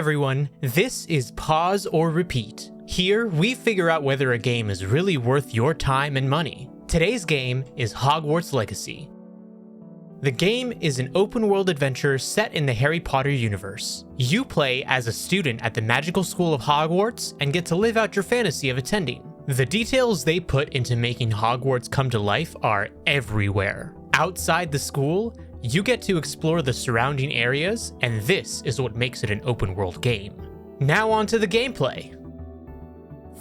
everyone, this is Pause or Repeat. Here, we figure out whether a game is really worth your time and money. Today's game is Hogwarts Legacy. The game is an open-world adventure set in the Harry Potter universe. You play as a student at the magical school of Hogwarts and get to live out your fantasy of attending. The details they put into making Hogwarts come to life are everywhere. Outside the school, you get to explore the surrounding areas, and this is what makes it an open-world game. Now on to the gameplay.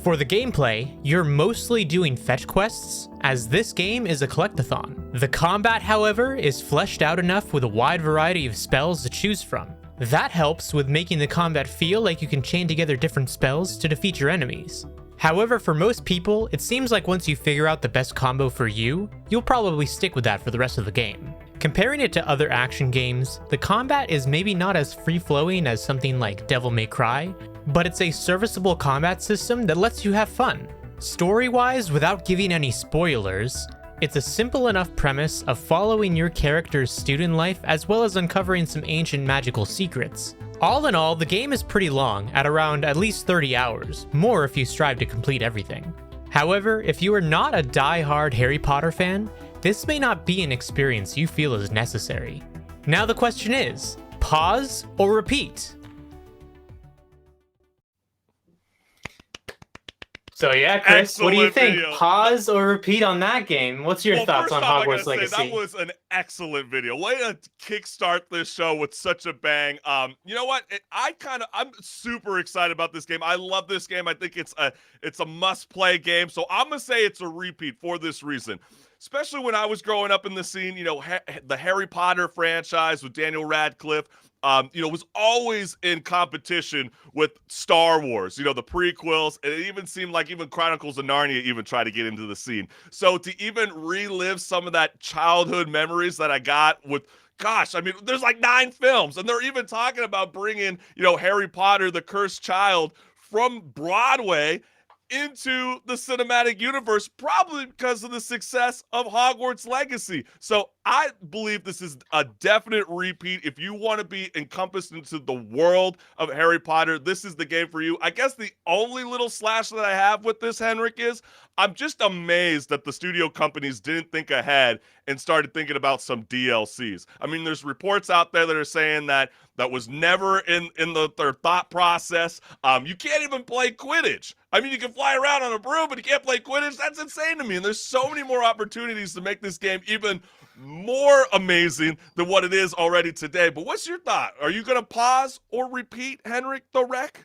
For the gameplay, you're mostly doing fetch quests, as this game is a collectathon. The combat, however, is fleshed out enough with a wide variety of spells to choose from. That helps with making the combat feel like you can chain together different spells to defeat your enemies. However, for most people, it seems like once you figure out the best combo for you, you'll probably stick with that for the rest of the game. Comparing it to other action games, the combat is maybe not as free-flowing as something like Devil May Cry, but it's a serviceable combat system that lets you have fun. Story-wise, without giving any spoilers, it's a simple enough premise of following your character's student life as well as uncovering some ancient magical secrets. All in all, the game is pretty long, at around at least 30 hours, more if you strive to complete everything. However, if you are not a die-hard Harry Potter fan, this may not be an experience you feel is necessary. Now the question is, pause or repeat? So yeah, Chris, Excellent what do you think? video. Pause or repeat on that game? What's your thoughts on Hogwarts Legacy? That was an excellent video. Way to kickstart this show with such a bang. You know what? I'm super excited about this game. I love this game. I think it's a must-play game. So I'm gonna say it's a repeat for this reason. Especially when I was growing up in the scene, you know, the Harry Potter franchise with Daniel Radcliffe, was always in competition with Star Wars, the prequels. And it even seemed like even Chronicles of Narnia even tried to get into the scene. So to even relive some of that childhood memories that I got with, gosh, I mean, there's like 9 films, and they're even talking about bringing, Harry Potter, the Cursed Child from Broadway into the cinematic universe, probably because of the success of Hogwarts Legacy. So I believe this is a definite repeat. If you want to be encompassed into the world of Harry Potter, this is the game for you. I guess the only little slash that I have with this, HenricK, is I'm just amazed that the studio companies didn't think ahead and started thinking about some DLCs. I mean, there's reports out there that are saying that was never in their thought process. You can't even play Quidditch. I mean, you can fly around on a broom, but you can't play Quidditch. That's insane to me. And there's so many more opportunities to make this game even more amazing than what it is already today. But what's your thought? Are you going to pause or repeat HenricK The WrecK?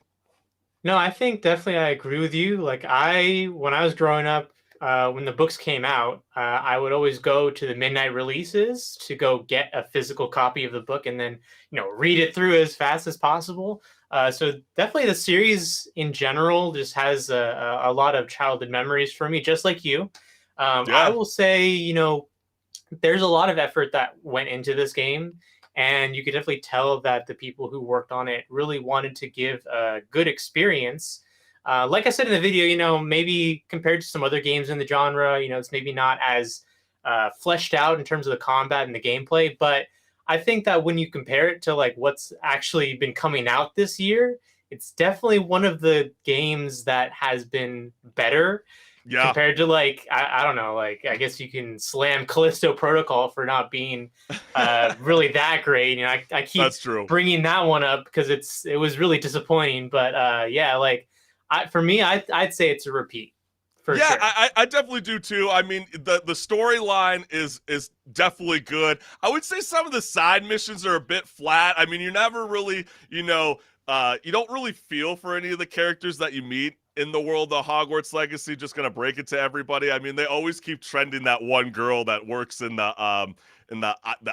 No, I think definitely I agree with you. Like when I was growing up, when the books came out, I would always go to the midnight releases to go get a physical copy of the book and then, read it through as fast as possible. So definitely the series in general just has a lot of childhood memories for me, just like you. I will say, there's a lot of effort that went into this game, and you could definitely tell that the people who worked on it really wanted to give a good experience. Like I said in the video, maybe compared to some other games in the genre, it's maybe not as fleshed out in terms of the combat and the gameplay. But I think that when you compare it to like what's actually been coming out this year, it's definitely one of the games that has been better. Yeah. Compared to I don't know, I guess you can slam Callisto Protocol for not being really that great. I keep That's true. Bringing that one up because it was really disappointing. But for me, I'd say it's a repeat. For sure. I definitely do too. I mean, the storyline is definitely good. I would say some of the side missions are a bit flat. I mean, you never really, you don't really feel for any of the characters that you meet in the world of Hogwarts Legacy. Just gonna break it to everybody. I mean, they always keep trending that one girl that works in the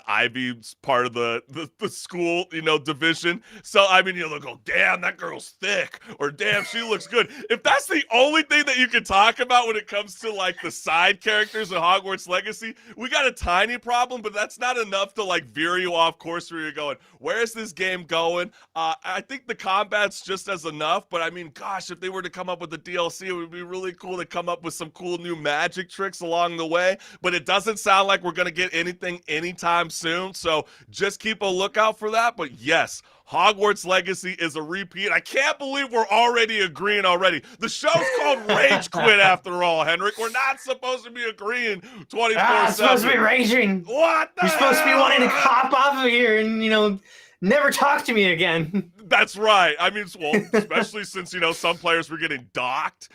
Ivy part of the school, division. So, I mean, they'll go, damn, that girl's thick, or damn, she looks good. If that's the only thing that you can talk about when it comes to the side characters in Hogwarts Legacy, we got a tiny problem, but that's not enough to veer you off course where you're going, where's this game going? I think the combat's just as enough, but I mean, gosh, if they were to come up up with the DLC. It would be really cool to come up with some cool new magic tricks along the way, but it doesn't sound like we're going to get anything anytime soon, so just keep a lookout for that. But yes, Hogwarts Legacy is a repeat. I can't believe we're already agreeing already. The show's called Rage Quit after all, HenricK. We're not supposed to be agreeing 24/7. It's supposed to be raging. What the You're supposed to be hell? wanting to hop off of here and, never talk to me again. That's right. I mean, well, especially since, some players were getting docked,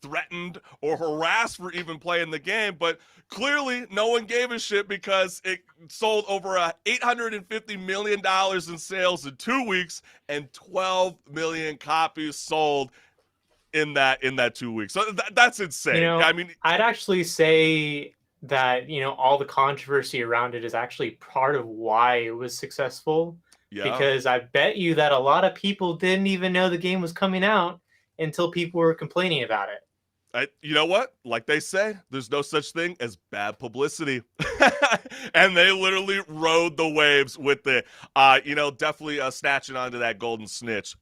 threatened or harassed for even playing the game. But clearly no one gave a shit because it sold over $850 million in sales in 2 weeks and 12 million copies sold in that 2 weeks. So that's insane. I mean, I'd actually say that, all the controversy around it is actually part of why it was successful. yeah. Because I bet you that a lot of people didn't even know the game was coming out until people were complaining about it. You know what? Like they say, there's no such thing as bad publicity. And they literally rode the waves with it. Definitely snatching onto that golden snitch.